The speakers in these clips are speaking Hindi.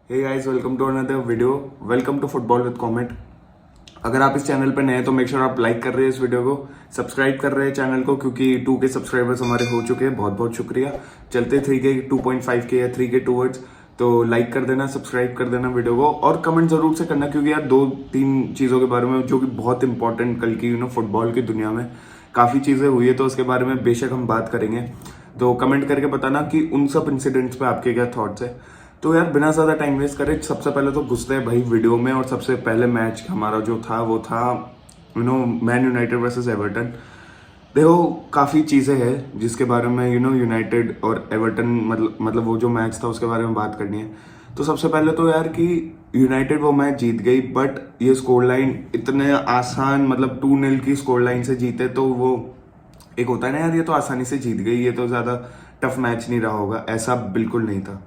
Hey guys, welcome to another video. Welcome to football with Comet. अगर आप इस चैनल पे नए हैं तो मेक श्योर आप लाइक कर रहे हैं इस वीडियो को, सब्सक्राइब कर रहे हैं चैनल को, क्योंकि 2K सब्सक्राइबर्स हमारे हो चुके हैं। बहुत बहुत शुक्रिया। चलते 3K 2.5K या 3K टूवर्ड्स, तो लाइक कर देना, सब्सक्राइब कर देना वीडियो को, और कमेंट जरूर से करना, क्योंकि यार 2-3 चीज़ों के बारे में जो कि बहुत इंपॉर्टेंट कल की फुटबॉल की दुनिया में काफ़ी चीज़ें हुई है, तो उसके बारे में बेशक हम बात करेंगे। तो कमेंट करके बताना कि उन सब इंसिडेंट्स पे आपके क्या थॉट्स है। तो यार बिना ज्यादा टाइम वेस्ट करे सबसे पहले तो घुसते हैं भाई वीडियो में। और सबसे पहले मैच हमारा जो था वो था मैन यूनाइटेड वर्सेस एवर्टन। देखो काफी चीजें हैं जिसके बारे में यूनाइटेड और एवर्टन मतलब वो जो मैच था उसके बारे में बात करनी है। तो सबसे पहले तो यार कि यूनाइटेड वो मैच जीत गई, बट ये स्कोर लाइन इतने आसान, मतलब 2-0 की स्कोर लाइन से जीते, तो वो एक होता है ना यार, ये तो आसानी से जीत गई, ये तो ज्यादा टफ मैच नहीं रहा होगा, ऐसा बिल्कुल नहीं था।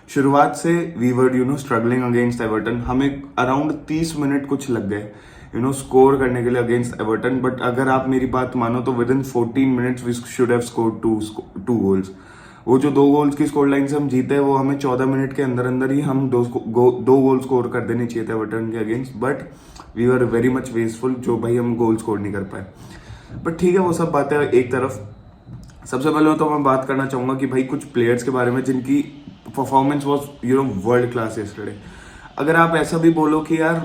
शुरुआत से we were struggling against Everton. हमें अराउंड 30 मिनट कुछ लग गए स्कोर करने के लिए अगेंस्ट एवर्टन, बट अगर आप मेरी बात मानो तो within 14 minutes we should have scored two goals. वो जो 2 गोल्स की स्कोर लाइन से हम जीते, वो हमें 14 मिनट के अंदर अंदर ही हम दो गोल स्कोर कर देने चाहिए थे एवर्टन के against, but we are very much wasteful जो भाई हम गोल स्कोर नहीं कर पाए। बट ठीक है, वो सब बातें एक तरफ। सबसे पहले तो मैं बात करना चाहूंगा कि भाई कुछ प्लेयर्स के बारे में जिनकी performance was world class yesterday. अगर आप ऐसा भी बोलो कि यार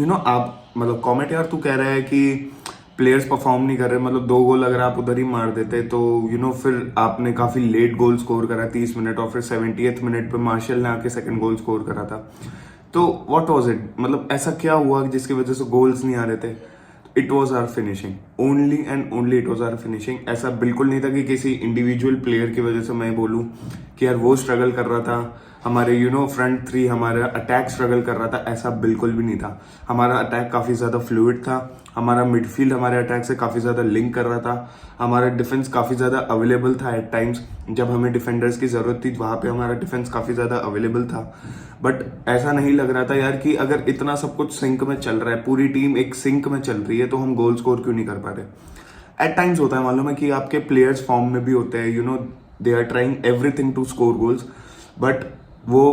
आप मतलब कॉमेंट यार तू कह रहा है कि प्लेयर्स परफॉर्म नहीं कर रहे, मतलब 2 गोल अगर आप उधर ही मार देते तो फिर आपने काफी लेट गोल स्कोर करा 30 मिनट, और फिर 70th मिनट पे मार्शल ने आके सेकंड गोल स्कोर करा था। तो व्हाट वाज इट, मतलब ऐसा क्या हुआ जिसकी वजह से गोल्स नहीं आ रहे थे? It was our finishing, only and only it was our finishing. ऐसा बिल्कुल नहीं था कि किसी इंडिविजुअल प्लेयर की वजह से मैं बोलूं कि यार वो स्ट्रगल कर रहा था, हमारे फ्रंट थ्री, हमारा अटैक स्ट्रगल कर रहा था, ऐसा बिल्कुल भी नहीं था। हमारा अटैक काफी ज्यादा फ्लूइड था, हमारा मिडफील्ड हमारे अटैक से काफी ज्यादा लिंक कर रहा था, हमारा डिफेंस काफी ज्यादा अवेलेबल था। एट टाइम्स जब हमें डिफेंडर्स की जरूरत थी वहां पे हमारा डिफेंस काफी ज्यादा अवेलेबल था। बट ऐसा नहीं लग रहा था यार कि अगर इतना सब कुछ सिंक में चल रहा है, पूरी टीम एक सिंक में चल रही है, तो हम गोल स्कोर क्यों नहीं कर पा रहे। एट टाइम्स होता है, मालूम है कि आपके प्लेयर्स फॉर्म में भी होते हैं, they are trying everything to score goals, but वो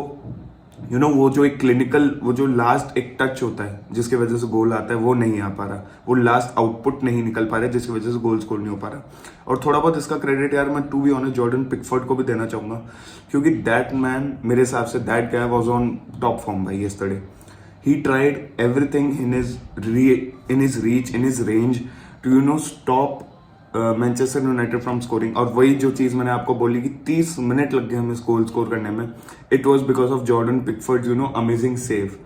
वो जो एक क्लिनिकल, वो जो लास्ट एक टच होता है जिसकी वजह से गोल आता है, वो नहीं आ पा रहा, वो लास्ट आउटपुट नहीं निकल पा रहा है जिसकी वजह से गोल स्कोर नहीं हो पा रहा। और थोड़ा बहुत इसका क्रेडिट यार मैं to be honest Jordan Pickford को भी देना चाहूंगा, क्योंकि दैट मैन मेरे हिसाब से that guy was on top form भाई yesterday. He tried everything in his reach, in his range to stop Manchester United from scoring. और वही जो चीज मैंने आपको बोली कि 30 मिनट लग गए हमें गोल स्कोर करने में, it was because of Jordan Pickford amazing save.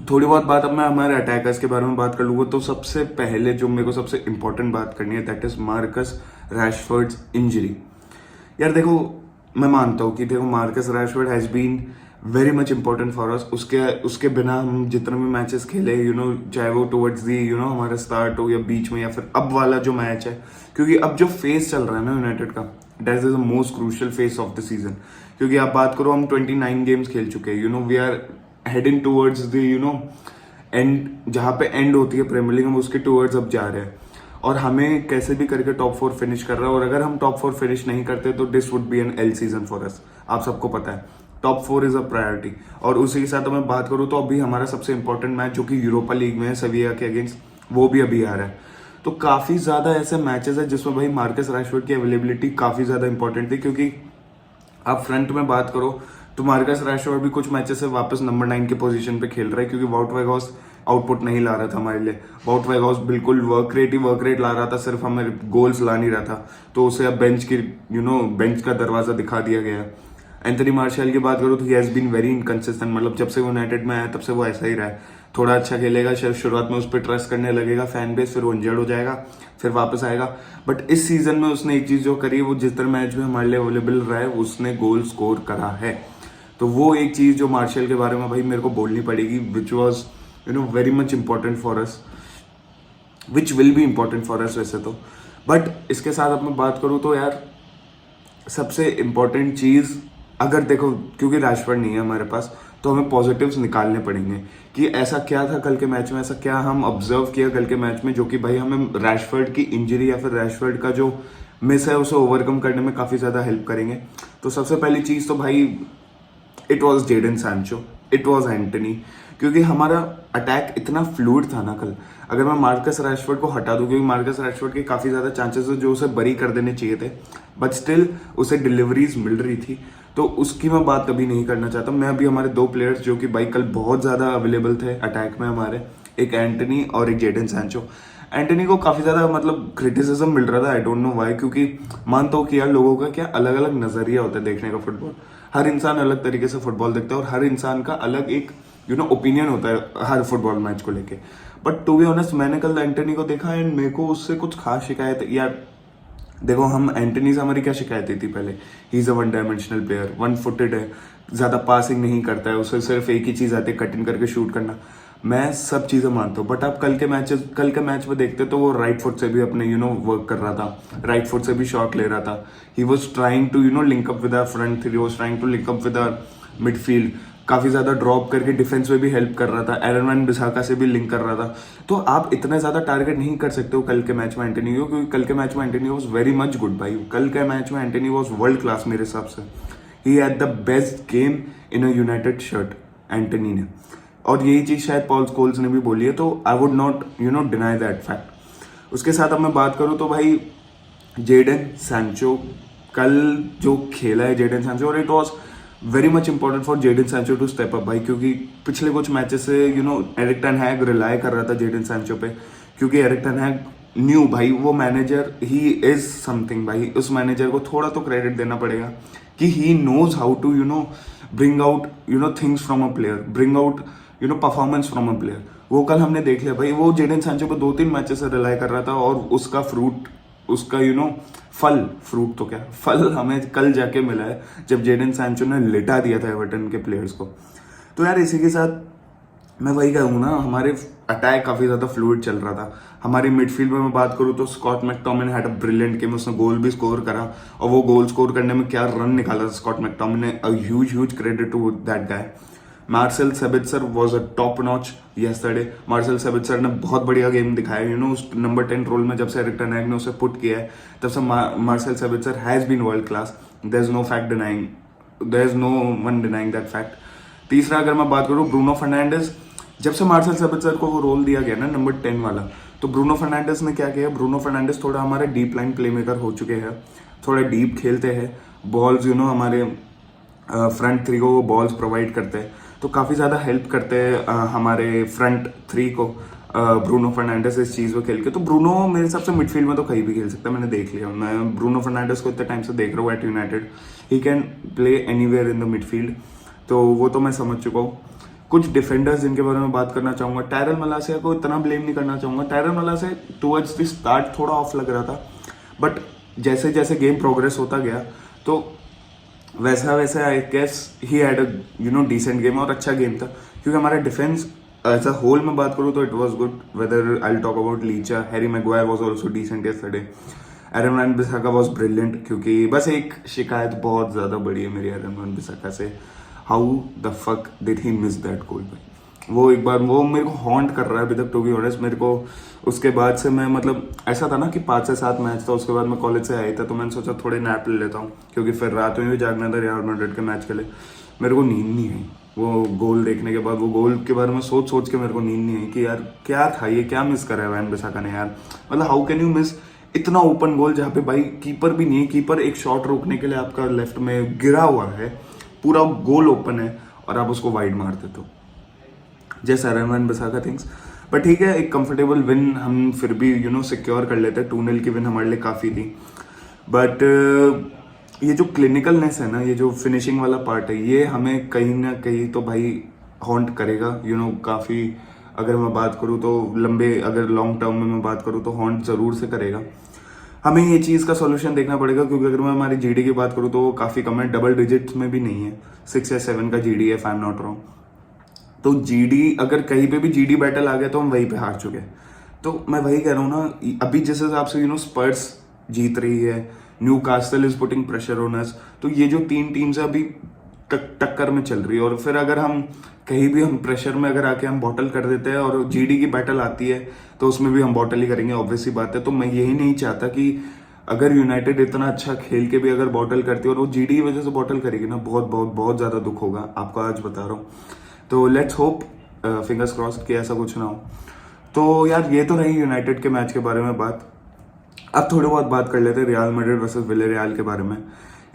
थोड़ी बहुत बात अब मैं हमारे अटैकर्स के बारे में बात कर लूंगा, तो सबसे पहले जो मेरे को सबसे इंपॉर्टेंट बात करनी है that is Marcus Rashford's injury. यार देखो, मैं मानता हूँ कि देखो Marcus Rashford has been very much important for us. उसके बिना हम जितने भी मैचेस खेले, चाहे वो टुवर्ड्स दी हमारा स्टार्ट हो या बीच में या फिर अब वाला जो मैच है, क्योंकि अब जो फेस चल रहा है ना यूनाइटेड का, that is the most crucial face of the season. क्योंकि आप बात करो, हम 29 गेम्स खेल चुके हैं, we are heading towards the end, जहाँ पे एंड होती है प्रीमियर लीग, हम उसके टुवर्ड्स अब जा रहे हैं, और हमें कैसे भी करके टॉप 4 फिनिश कर रहा है। और अगर हम टॉप 4 फिनिश नहीं करते तो this would be an L season for us. आप सबको पता है टॉप 4 इज अ प्रायोरिटी। और उसी के साथ मैं बात करूं तो अभी हमारा सबसे इंपॉर्टेंट मैच जो कि यूरोपा लीग में है सेविया के अगेंस्ट, वो भी अभी आ रहा है। तो काफी ज्यादा ऐसे मैचेस है जिसमें भाई मार्कस रैशफोर्ड की अवेलेबिलिटी काफी ज्यादा इंपॉर्टेंट थी, क्योंकि आप फ्रंट में बात करो तो मार्कस रैशफोर्ड भी कुछ मैचेस से वापस नंबर 9 के पोजीशन पे खेल रहा है, क्योंकि वाउट वेगॉस आउटपुट नहीं ला रहा था हमारे लिए। वाउट वेगॉस बिल्कुल वर्क रेट ला रहा था, सिर्फ हमें गोल्स ला नहीं रहा था, तो उसे अब बेंच का दरवाजा दिखा दिया गया। एंथनी मार्शल की बात करूं तो he has been very inconsistent, मतलब जब से वो यूनाइटेड में आया तब से वो ऐसा ही रहा है। थोड़ा अच्छा खेलेगा, शायद शुरुआत में उस पर ट्रस्ट करने लगेगा फैन बेस, फिर वो इंजर्ड हो जाएगा, फिर वापस आएगा। बट इस सीजन में उसने एक चीज जो करी है, वो जितने मैच में हमारे लिए अवेलेबल रहा है उसने गोल स्कोर करा है। तो वो एक चीज जो मार्शल के बारे में भाई मेरे को बोलनी पड़ेगी, which was very much important for us, which will be important for अस वैसे तो। बट इसके साथ अब मैं बात करूं तो यार सबसे इंपॉर्टेंट चीज, अगर देखो क्योंकि रैशफोर्ड नहीं है हमारे पास, तो हमें पॉजिटिव्स निकालने पड़ेंगे कि ऐसा क्या था कल के मैच में, ऐसा क्या हम ऑब्जर्व किया कल के मैच में जो कि भाई हमें रैशफोर्ड की इंजरी या फिर रैशफोर्ड का जो मिस है उसे ओवरकम करने में काफी ज्यादा हेल्प करेंगे। तो सबसे पहली चीज तो भाई it was Jadon Sancho, it was Antony, क्योंकि हमारा अटैक इतना फ्लूइड था ना कल। अगर मैं मार्कस रैशफोर्ड को हटा दूं, क्योंकि मार्कस रैशफोर्ड के काफी ज्यादा चांसेस थे जो उसे बरी कर देने चाहिए थे, बट स्टिल उसे डिलीवरीज मिल रही थी, तो उसकी मैं बात कभी नहीं करना चाहता। मैं अभी हमारे दो प्लेयर्स जो कि भाई कल बहुत ज्यादा अवेलेबल थे अटैक में हमारे, एक एंटनी और एक जेडन सैंचो। एंटनी को काफी ज्यादा मतलब क्रिटिसिज्म मिल रहा था, आई डोंट नो व्हाई, क्योंकि मानता हूं कि यार लोगों का क्या अलग अलग नजरिया होता है देखने का फुटबॉल। हर इंसान अलग तरीके से फुटबॉल देखता है और हर इंसान का अलग एक ओपिनियन होता है हर फुटबॉल मैच को लेके। बट टू बी ऑनेस्ट मैंने कल एंटनी को देखा एंड मेरे को उससे कुछ खास शिकायत यार, देखो हम एंटनी से हमारी क्या शिकायतें थी पहले, he is a one dimensional player, one footed है, ज्यादा पासिंग नहीं करता है, उसे सिर्फ एक ही चीज आती है कट इन करके शूट करना। मैं सब चीजें मानता हूँ, बट आप कल के मैच में देखते तो वो राइट फुट से भी अपने वर्क कर रहा था, राइट फुट से भी शॉट ले रहा था। He was trying to link up with our front three, was trying to link up with our midfield, काफी ज्यादा ड्रॉप करके डिफेंस में भी हेल्प कर रहा था, एरन वैन बिसाका से भी लिंक कर रहा था। तो आप इतना ज्यादा टारगेट नहीं कर सकते हो कल के मैच में एंटनी को, क्योंकि कल के मैच में Antony was very much good भाई। कल के मैच में एंटनी वॉज वर्ल्ड क्लास मेरे हिसाब से। He had the best game in a United shirt Antony ने, और यही चीज शायद पॉल स्कोल्स ने भी बोली है, तो I would not deny that fact. उसके साथ अब मैं बात करूं तो भाई जेडन सैंचो कल जो खेला है जेडन सैंचो, और it was very much important for Jadon Sancho to step up भाई, क्योंकि पिछले कुछ मैचेस से एरिक टेन हैग रिलाय कर रहा था जेडन सैंचो पे, क्योंकि एरिक टेन हैग न्यू भाई, वो मैनेजर ही इज समथिंग भाई। उस मैनेजर को थोड़ा तो क्रेडिट देना पड़ेगा कि he knows how to bring out things from a player, bring out performance from a player. वो कल हमने देख लिया भाई, वो जेडन सैंचो पे 2-3 मैचेस से रिलाय कर रहा था, और उसका फ्रूट, उसका फल, फ्रूट तो क्या फल हमें कल जाके मिला है जब जेडन सैंचो ने लिटा दिया था एवर्टन के प्लेयर्स को। तो यार इसी के साथ मैं वही कहूँ ना, हमारे अटैक काफी ज्यादा फ्लूइड चल रहा था। हमारी मिडफील्ड में मैं बात करूँ तो Scott McTominay had a brilliant game, उसने गोल भी स्कोर करा, और वो गोल स्कोर करने में क्या रन निकाला था स्कॉट मैकटोमिन ने, a huge credit to that guy. Marcel Sabitzer was a top notch yesterday. Marcel Sabitzer ने बहुत बढ़िया गेम दिखाया, उस नंबर 10 रोल में जब से एरिक टेन हैग ने उसे पुट किया है तब से Marcel Sabitzer has been world class. There is no one denying that fact. तीसरा अगर मैं बात करूं ब्रूनो फर्नांडिस, जब से मार्सेल सेबित्जर को वो रोल दिया गया ना नंबर 10 वाला, तो ब्रूनो फर्नांडिस ने क्या किया, ब्रूनो फर्नांडिस थोड़ा हमारे डीप लाइन प्लेमेकर हो चुके हैं, थोड़ा डीप खेलते हैं, बॉल्स हमारे फ्रंट थ्री को वो बॉल्स प्रोवाइड करते हैं, तो काफ़ी ज़्यादा हेल्प करते हैं हमारे फ्रंट थ्री को ब्रूनो फर्नांडिस इस चीज़ में खेल के। तो ब्रूनो मेरे हिसाब से मिडफील्ड में तो कहीं भी खेल सकता है, मैंने देख लिया, मैं ब्रूनो फर्नांडिस को इतने टाइम से देख रहा हूँ at United, he can play anywhere in the midfield, तो वो तो मैं समझ चुका हूँ। कुछ डिफेंडर्स जिनके बारे में बात करना चाहूँगा, टायरन मलासिया को इतना ब्लेम नहीं करना चाहूँगा। टायरन मलासिया टुवर्ड्स द स्टार्ट थोड़ा ऑफ लग रहा था, बट जैसे जैसे गेम प्रोग्रेस होता गया तो वैसा वैसा I guess he had a decent game, और अच्छा गेम था, क्योंकि हमारा डिफेंस एज अ होल में बात करूँ तो it was good. Whether I talk about Licha, Harry Maguire was also decent yesterday, Aaron Wan Bissaka was brilliant, क्योंकि बस एक शिकायत बहुत ज़्यादा बड़ी है मेरी एरन वैन बिसाका से, how the fuck did he miss that goal भाई। वो एक बार वो मेरे को हॉन्ट कर रहा है अभी तक, टू बी ऑनेस्ट। मेरे को उसके बाद से मैं ऐसा था ना कि 5 से 7 मैच था, उसके बाद मैं कॉलेज से आया था, तो मैंने सोचा थोड़े नैप ले लेता हूँ, क्योंकि फिर रात में भी जागना था रियल मैड्रिड के मैच के लिए। मेरे को नींद नहीं आई वो गोल देखने के बाद, वो गोल के बारे में सोच सोच के मेरे को नींद नहीं आई कि यार क्या था ये, क्या मिस करा है वैन बिसाका ने यार। हाउ कैन यू मिस इतना ओपन गोल जहाँ पे भाई कीपर भी नहीं है, कीपर एक शॉट रोकने के लिए आपका लेफ्ट में गिरा हुआ है, पूरा गोल ओपन है, और आप उसको वाइड मार देते हो, जैसे एरन वैन बिसाका थिंग्स। बट ठीक है, एक कंफर्टेबल विन हम फिर भी सिक्योर कर लेते हैं, 2-0 की विन हमारे लिए काफ़ी थी। बट ये जो क्लिनिकलनेस है ना, ये जो फिनिशिंग वाला पार्ट है, ये हमें कहीं ना कहीं तो भाई हॉन्ट करेगा, काफ़ी। अगर मैं बात करूँ तो लंबे, अगर लॉन्ग टर्म में मैं बात करूँ तो हॉन्ट ज़रूर से करेगा। हमें ये चीज़ का सॉल्यूशन देखना पड़ेगा, क्योंकि अगर मैं हमारी जीडी की बात करूँ तो वो काफ़ी कम है, डबल डिजिट्स में भी नहीं है, 6 या 7 का जीडी है, if I am not wrong. तो जीडी अगर कहीं पे भी जीडी बैटल आ गया तो हम वहीं पे हार चुके हैं। तो मैं वही कह रहा हूँ ना, अभी जिस हिसाब से स्पर्स जीत रही है, new कास्टल is putting pressure on us, तो ये जो 3 टीम्स है अभी टक्कर में चल रही है, और फिर अगर हम कहीं भी हम प्रेशर में अगर आके हम बॉटल कर देते हैं और जीडी की बैटल आती है तो उसमें भी हम बॉटल ही करेंगे, ऑब्वियसली बात है। तो मैं यही नहीं चाहता कि अगर यूनाइटेड इतना अच्छा खेल के भी अगर बॉटल करती है और वो जीडी की वजह से बॉटल करेगी ना, बहुत बहुत बहुत ज्यादा दुख होगा, आपको आज बता रहा हूँ। तो लेट्स होप, फिंगर्स क्रॉस्ड कि ऐसा कुछ ना हो। तो यार ये तो रही यूनाइटेड के मैच के बारे में बात। अब थोड़ी बहुत बात कर लेते हैं रियल मैड्रिड वर्सेस विलेरियल के बारे में।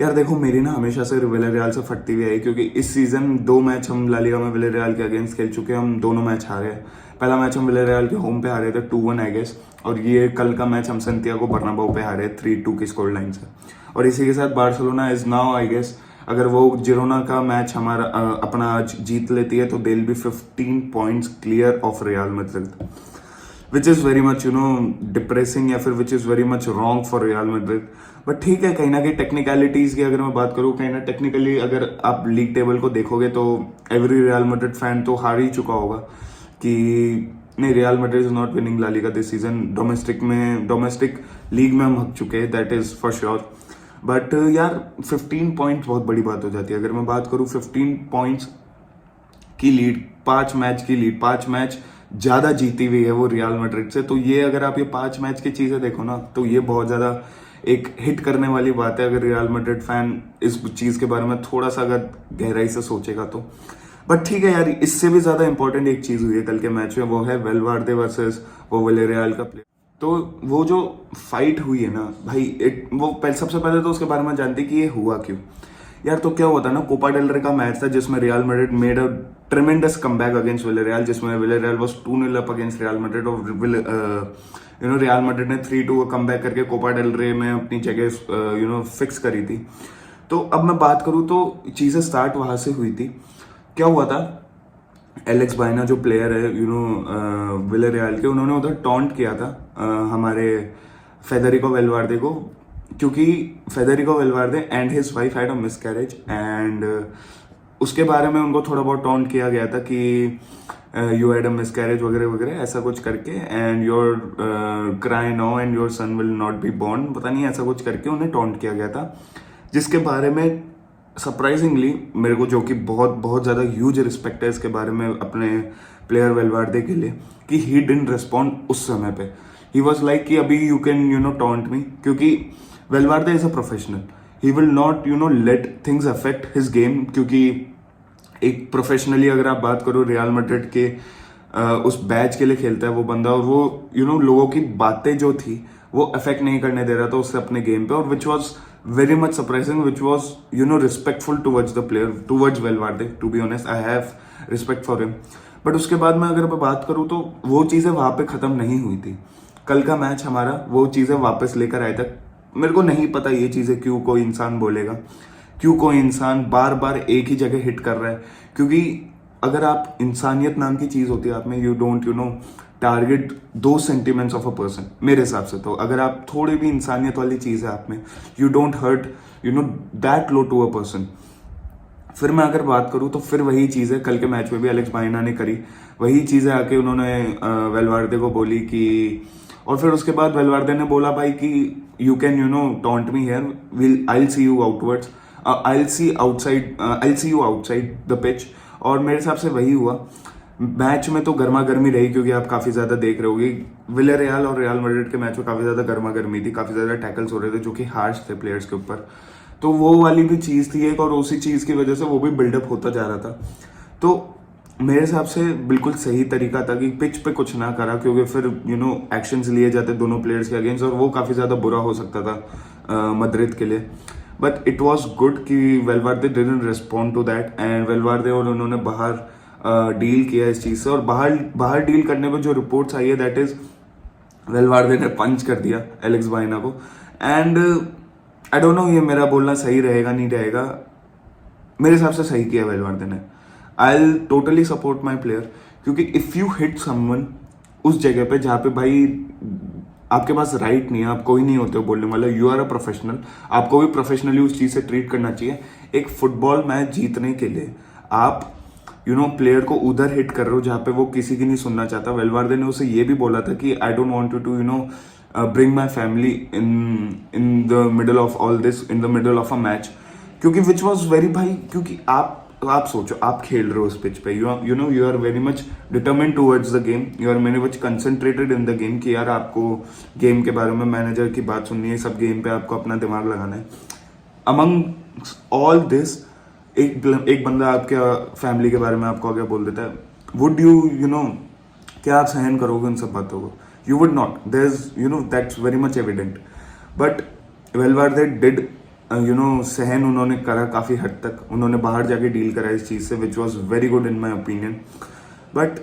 यार देखो, मेरी ना हमेशा से विलेरियल से फटती हुई आई, क्योंकि इस सीजन 2 मैच हम ला लीगा में विलेरियल के अगेंस्ट खेल चुके हैं, हम दोनों मैच हारे हैं। पहला मैच हम विलेरियल के होम पे हारे थे 2-1 आई गेस, और ये कल का मैच हम सैंटियागो बर्नाबाउ पे हारे 3-2 की स्कोर लाइन से। और इसी के साथ Barcelona is now I guess, अगर वो जिरोना का मैच हमारा अपना आज जीत लेती है तो they will be 15 points clear of real Madrid, which is very much depressing, या फिर which is very much wrong for real Madrid. But ठीक है, कहीं ना कहीं टेक्निकलिटीज की अगर मैं बात करूँ, कहीं ना टेक्निकली अगर आप लीग टेबल को देखोगे तो एवरी रियल मैड्रिड फैन तो हार ही चुका होगा कि नहीं, Real Madrid is not winning La Liga this season. Domestic league में हम हक चुके हैं, that is for sure. But यार 15 पॉइंट्स बहुत बड़ी बात हो जाती है। अगर मैं बात करूँ 15 पॉइंट्स की लीड, 5 मैच की लीड, 5 मैच ज्यादा जीती हुई है वो रियल मैड्रिड से। तो ये अगर आप ये 5 मैच की चीजें देखो ना, तो ये बहुत ज्यादा एक हिट करने वाली बात है अगर रियल मैड्रिड फैन इस चीज के बारे में थोड़ा सा अगर गहराई से सोचेगा तो। बट ठीक है यार, इससे भी ज्यादा इंपॉर्टेंट एक चीज हुई है कल के मैच में, वो है वेलवार्डे वर्सेस वो विलेरियल का प्ले। तो वो जो फाइट हुई है ना भाई, सबसे पहले तो उसके बारे में जानते कि ये हुआ क्यों यार। तो क्या हुआ था ना, कोपा डेल रे का मैच था जिसमें Real Madrid made a tremendous comeback against Villarreal, जिसमें Villarreal was 2-0 up against Real Madrid, और रियल मैड्रिड ने 3-2 का कमबैक करके कोपा डेल रे में अपनी जगह फिक्स करी थी। तो अब मैं बात करूं तो चीजें स्टार्ट वहां से हुई थी। क्या हुआ था, एलेक्स बाइना जो प्लेयर है विलेरियल के, उन्होंने उधर टॉन्ट किया था हमारे फेदरिको वेलवार्दे को, क्योंकि Federico Valverde and his wife had a miscarriage, and उसके बारे में उनको थोड़ा बहुत टॉन्ट किया गया था कि यू हैड अ मिसकैरेज वगैरह वगैरह ऐसा कुछ करके, and your cry now and your son will not be born, पता नहीं ऐसा कुछ करके उन्हें टॉन्ट किया गया था। जिसके बारे में सरप्राइजिंगली मेरे को, जो कि बहुत बहुत ज्यादा ह्यूज रिस्पेक्ट है इसके बारे में अपने प्लेयर वेलवार्दे के लिए, कि ही डिडंट रिस्पॉन्ड उस समय पे। ही वॉज लाइक कि अभी यू कैन टॉन्ट मी, क्योंकि Valverde is a professional, he will not let things affect his game, क्योंकि एक प्रोफेशनली अगर आप बात करो रियल मैड्रिड के उस बैच के लिए खेलता है वो बंदा, और वो लोगों की बातें जो थी वो अफेक्ट नहीं करने दे रहा था उससे अपने गेम पे, और which was very much surprising, which was respectful towards the player, towards Valverde. To be honest, I have respect for him. But उसके बाद में अगर मैं बात करूं तो वो चीजें वहां पे खत्म नहीं हुई थी। कल का मैच हमारा वो चीजें वापस लेकर आया था। मेरे को नहीं पता ये चीजें क्यों कोई इंसान बोलेगा, क्यों कोई इंसान बार बार एक ही जगह हिट कर रहा है, क्योंकि अगर आप इंसानियत नाम की चीज होती है आप में, यू डोंट टारगेट दो सेंटिमेंट्स ऑफ अ पर्सन। मेरे हिसाब से तो अगर आप थोड़ी भी इंसानियत वाली चीज है आप में, you don't hurt that low to a person. फिर मैं अगर बात करूं तो फिर वही चीज है कल के मैच में भी एलेक्स बाइना ने करी, वही चीजें आके उन्होंने वेलवार्दे को बोली कि, और फिर उसके बाद वेलवार्दे ने बोला भाई कि you can taunt me here, I will see you outwards, I will see you outside the pitch. और मेरे हिसाब से वही हुआ। मैच में तो गर्मा गर्मी रही, क्योंकि आप काफी ज्यादा देख रहे होगे विलेरियल और रियल मैड्रिड के मैच में काफी ज्यादा गर्मा गर्मी थी, काफी ज्यादा टैकल्स हो रहे थे जो कि हार्श थे प्लेयर्स के ऊपर। तो वो वाली भी चीज थी एक, और उसी चीज की वजह से वो भी बिल्डअप होता जा रहा था। तो मेरे हिसाब से बिल्कुल सही तरीका था कि पिच पे कुछ ना करा, क्योंकि फिर एक्शंस लिए जाते दोनों प्लेयर्स के अगेंस्ट, और वो काफी ज्यादा बुरा हो सकता था मैड्रिड के लिए। बट इट वॉज गुड कि Valverde didn't respond to that, and Valverde और उन्होंने बाहर डील किया इस चीज से। और बाहर डील करने में जो रिपोर्ट्स आई है दैट इज वेलवार्दे ने पंच कर दिया एलेक्स बाइना को। एंड आई डोंट नो ये मेरा बोलना सही रहेगा नहीं रहेगा, मेरे हिसाब से सही किया वेलवार्दे ने। I will totally support my player, क्योंकि इफ यू हिट समवन उस जगह पे जहाँ पे भाई आपके पास राइट नहीं है, आप कोई नहीं होते हो बोलने वाला, यू आर अ प्रोफेशनल, आपको भी प्रोफेशनली उस चीज से ट्रीट करना चाहिए। एक फुटबॉल मैच जीतने के लिए आप प्लेयर को उधर हिट कर रहे हो जहाँ पे वो किसी की नहीं सुनना चाहता। वेलवार्दे ने उसे ये भी बोला था कि I don't want you to bring my family in the middle of all this, in the middle of a match, क्योंकि विच वॉज वेरी भाई, क्योंकि आप तो आप सोचो, आप खेल रहे हो उस पिच पे, you are very much determined towards the game, you are very much concentrated in the game कि यार आपको गेम के बारे में मैनेजर की बात सुननी है, सब गेम पे आपको अपना दिमाग लगाना है। अमंग ऑल दिस एक बंदा आपके फैमिली के बारे में आपको आगे बोल देता है, वुड यू नो क्या आप सहन करोगे उन सब बातों को? You would not, there is that's very much evident. But Valverde did सहन उन्होंने करा काफ़ी हद तक, उन्होंने बाहर जाके डील करा इस चीज़ से, which was very good in my opinion. But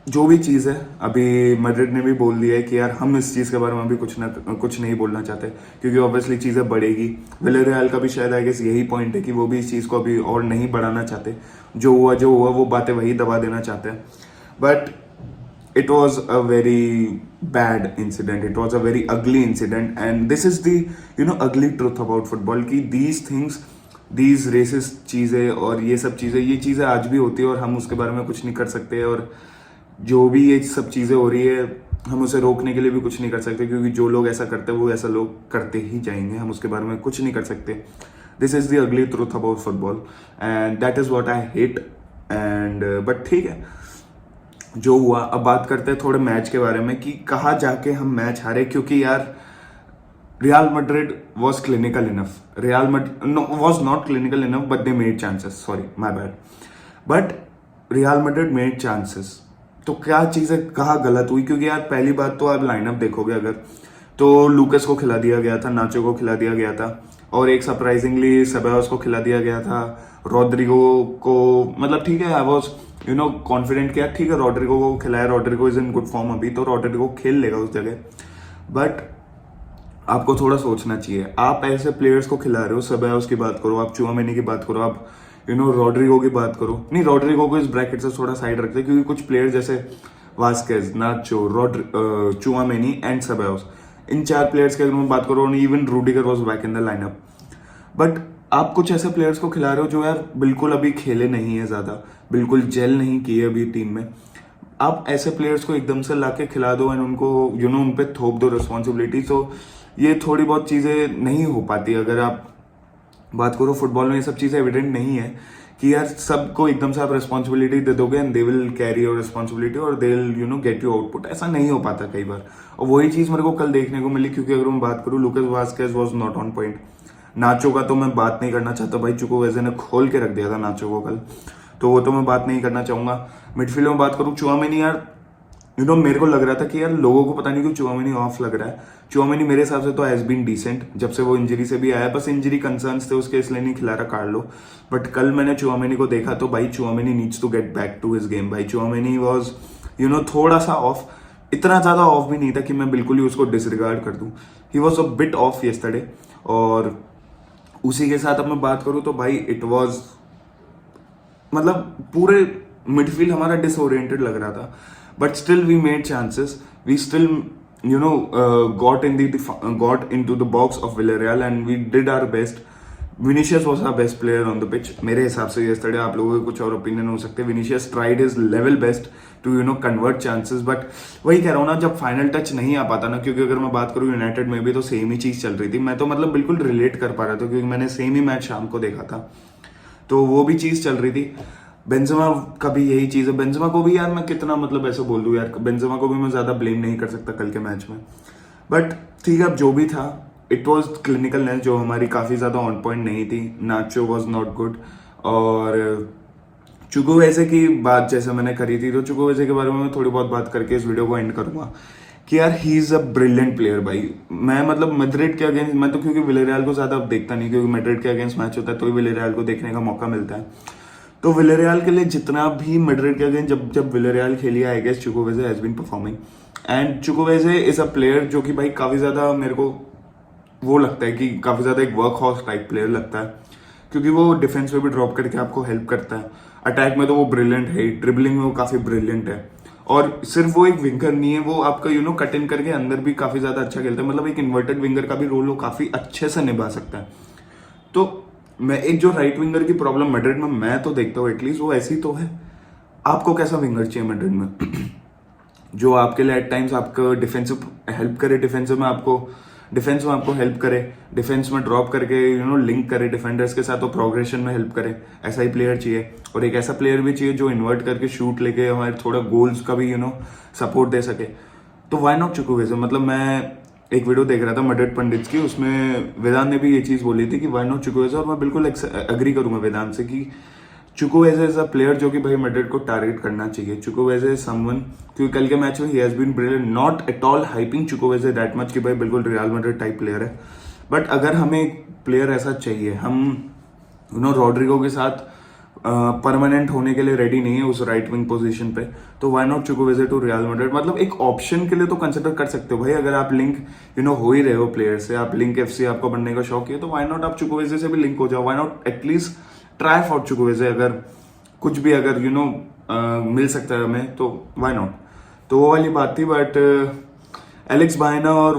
जो भी चीज़ है, अभी मैड्रिड ने भी बोल दिया है कि यार हम इस चीज़ के बारे में अभी कुछ नहीं बोलना चाहते, क्योंकि ऑब्वियसली चीज़ें बढ़ेगी। विलेरियल का भी शायद आई गेस यही पॉइंट है कि वो भी इस चीज़ को अभी और नहीं बढ़ाना चाहते, जो हुआ वो बातें वही दबा देना चाहते हैं। But it was a very bad incident, it was a very ugly incident, and this is the ugly truth about football कि these things, these racist चीज़ें और ये सब चीज़ें आज भी होती है और हम उसके बारे में कुछ नहीं कर सकते। और जो भी ये सब चीज़ें हो रही है, हम उसे रोकने के लिए भी कुछ नहीं कर सकते, क्योंकि जो लोग ऐसा करते हैं वो ऐसा लोग करते ही जाएंगे, हम उसके बारे में कुछ नहीं कर सकते। This is the ugly truth about football and that is what I hate. And but ठीक है, जो हुआ। अब बात करते हैं थोड़े मैच के बारे में कि कहाँ जाके हम मैच हारे, क्योंकि यार real Madrid was clinical enough, real Madrid was not clinical enough but they made chances, sorry my bad, but real Madrid made chances. तो क्या चीज़ें कहाँ गलत हुई? क्योंकि यार पहली बात तो आप लाइनअप देखोगे अगर, तो लूकस को खिला दिया गया था, नाचो को खिला दिया गया था, और एक सरप्राइजिंगली सेबायोस को खिला दिया गया था, रॉड्रिगो को, मतलब ठीक है, आई वॉज कॉन्फिडेंट किया, ठीक है रॉड्रिगो को खिलाया, Rodrigo is in good form अभी, तो रॉड्रिगो खेल लेगा उस जगह। बट आपको थोड़ा सोचना चाहिए, आप ऐसे प्लेयर्स को खिला रहे हो, सेबायोस की बात करो, आप चुआमेनी की बात करो, आप रॉड्रिगो की बात करो, नहीं रॉड्रिगो को इस ब्रैकेट से थोड़ा साइड रखते हैं, क्योंकि कुछ प्लेयर जैसे Vazquez, nacho, Tchouameni and Ceballos, in 4 players की अगर मैं बात करूँ, even Rudiger was back in the lineup. But आप कुछ ऐसे प्लेयर्स को खिला रहे हो जो यार बिल्कुल अभी खेले नहीं है, ज्यादा बिल्कुल जेल नहीं किए अभी टीम में। आप ऐसे प्लेयर्स को एकदम से लाके खिला दो एंड उनको उन पे थोप दो रिस्पॉन्सिबिलिटी, तो ये थोड़ी बहुत चीजें नहीं हो पाती। अगर आप बात करो फुटबॉल में, ये सब चीजें एविडेंट नहीं है कि यार सबको एकदम से आप रिस्पॉन्सिबिलिटी दे दोगे and they will carry your responsibility और they will get you output. ऐसा नहीं हो पाता कई बार, और वही चीज मेरे को कल देखने को मिली। क्योंकि अगर मैं बात करूँ, Lucas Vazquez was not on point, Nacho का तो मैं बात नहीं करना चाहता भाई, चुकोवेज़े ने खोल के रख दिया था नाचो को कल, तो वो तो मैं बात नहीं करना चाहूंगा। मिडफील्ड में बात करूँ, चुआमेनी यार मेरे को लग रहा था कि यार लोगों को पता नहीं क्यों चुआमेनी ऑफ लग रहा है। चुआमेनी मेरे हिसाब से तो हैज बीन डिसेंट जब से वो इंजरी से भी आया, बस इंजरी कंसर्न्स थे उसके, इसलिए नहीं खिला रहा कार्लो। बट कल मैंने चुआमेनी को देखा तो भाई Tchouameni needs to get back to his game. भाई चुआमेनी वॉज थोड़ा सा ऑफ, इतना ज्यादा ऑफ भी नहीं था कि मैं बिल्कुल ही उसको डिसरिगार्ड कर दूं। He was a bit of yesterday. और उसी के साथ अब मैं बात करूं तो भाई इट वॉज, मतलब पूरे मिडफील्ड हमारा डिसओरिएंटेड लग रहा था, but still we made chances, we still got into the box of Villarreal and we did our best. Vinicius was our best player on the pitch मेरे हिसाब से yesterday। आप लोगों के कुछ और ओपिनियन हो सकते हैं। Vinicius tried his level best to convert chances, but वही कह रहा हूँ ना, जब फाइनल टच नहीं आ पाता ना, क्योंकि अगर मैं बात करूँ यूनाइटेड में भी तो सेम ही चीज चल रही थी। मैं तो मतलब बिल्कुल रिलेट कर पा रहा था क्योंकि मैंने सेम ही मैच शाम को देखा था, तो वो भी चीज चल रही थी। बेंजेमा का भी यही चीज है। बेंजेमा को भी यार मैं कितना मतलब ऐसे बोल दूं यार, बेंजेमा को भी मैं ज्यादा ब्लेम नहीं कर सकता कल के मैच में। बट ठीक है, अब जो भी था, इट वॉज क्लिनिकलनेस जो हमारी काफी ज्यादा ऑन पॉइंट नहीं थी। नाचो वॉज नॉट गुड। और चुकोवेज़े की बात जैसे मैंने करी थी, तो चुकोवेज़े के बारे में मैं थोड़ी बहुत बात करके इस वीडियो को एंड करूंगा कि यार he is a brilliant player. भाई मैं मतलब मैड्रिड के अगेंस्ट, मैं तो क्योंकि विलेरियल को ज्यादा देखता नहीं, क्योंकि मैड्रिड के अगेंस्ट मैच होता है तो ही विलेरियल को देखने का मौका मिलता है। तो विलेरियल के लिए जितना भी मैड्रिड के अगेंस्ट जब विलेरियल खेली, I guess Chukwueze has been performing. And Chukwueze is a player जो कि भाई काफी ज्यादा मेरे को वो लगता है कि काफी ज्यादा एक वर्क हॉर्स टाइप प्लेयर लगता है, क्योंकि वो डिफेंस में भी ड्रॉप करके आपको हेल्प करता है। अटैक में तो वो ब्रिलियंट है, ड्रिबलिंग में वो काफी ब्रिलियंट है। और सिर्फ वो एक विंगर नहीं है, वो आपका कट इन करके अंदर भी काफी ज्यादा अच्छा खेलता है। मतलब एक इन्वर्टेड विंगर का भी रोल वो काफी अच्छे से निभा सकता है। तो मैं एक जो राइट विंगर की प्रॉब्लम मैड्रिड में मैं तो देखता हूँ, एटलीस्ट वो ऐसी तो है। आपको कैसा विंगर चाहिए मैड्रिड में जो आपके लिए एट टाइम्स आपका डिफेंसिव हेल्प करे, डिफेंसिव में आपको डिफेंस में आपको हेल्प करे, डिफेंस में ड्रॉप करके लिंक करे डिफेंडर्स के साथ, तो प्रोग्रेशन में हेल्प करे, ऐसा ही प्लेयर चाहिए। और एक ऐसा प्लेयर भी चाहिए जो इन्वर्ट करके शूट लेके हमारे थोड़ा गोल्स का भी सपोर्ट दे सके। तो वाई नॉट चुक्वुएज़े। मतलब मैं एक वीडियो देख रहा था मडेट पंडित की, उसमें वेदांत ने भी ये चीज बोली थी कि वाई नॉट चुक्वुएज़े, और मैं बिल्कुल अग्री करूंगा वेदांत से कि चुक्वुएज़े इज अ प्लेयर जो कि भाई मड्रिड को टारगेट करना चाहिए। चुक्वुएज़े इज समवन, क्योंकि कल के मैच में ही has been brilliant, not at all hyping Chukwueze that much कि भाई बिल्कुल रियल मैड्रिड टाइप प्लेयर है, बट अगर हमें एक प्लेयर ऐसा चाहिए, हम रॉड्रिगो के साथ परमानेंट होने के लिए रेडी नहीं है उस राइट विंग पोजीशन पे, तो why not Chukwueze to Real Madrid. मतलब एक ऑप्शन के लिए तो कंसिडर कर सकते हो भाई, अगर आप लिंक हो ही रहे हो प्लेयर से, आप लिंक एफसी आपको बनने का शौक है, तो व्हाई नॉट आप चुक्वुएज़े से भी लिंक हो जाओ, why not at least try for Chukwueze. अगर कुछ भी अगर मिल सकता है हमें तो व्हाई नॉट। तो वो वाली बात थी। बट एलेक्स बायना और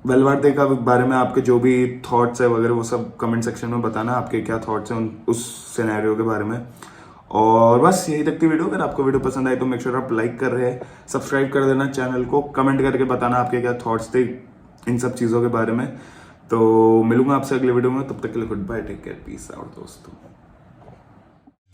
वेलवार्डे का बारे में आपके जो भी थॉट्स है वगैरह वो सब कमेंट सेक्शन में बताना, आपके क्या थॉट्स हैं उस सिनेरियो के बारे में। और बस यही तक थी वीडियो। अगर आपको वीडियो पसंद आई तो मेक श्योर आप लाइक कर रहे हैं, सब्सक्राइब कर देना चैनल को, कमेंट करके बताना आपके क्या थॉट्स थे इन सब चीज़ों के बारे में। तो मिलूंगा आपसे अगले वीडियो में, तब तक के लिए goodbye, take care, peace out दोस्तों।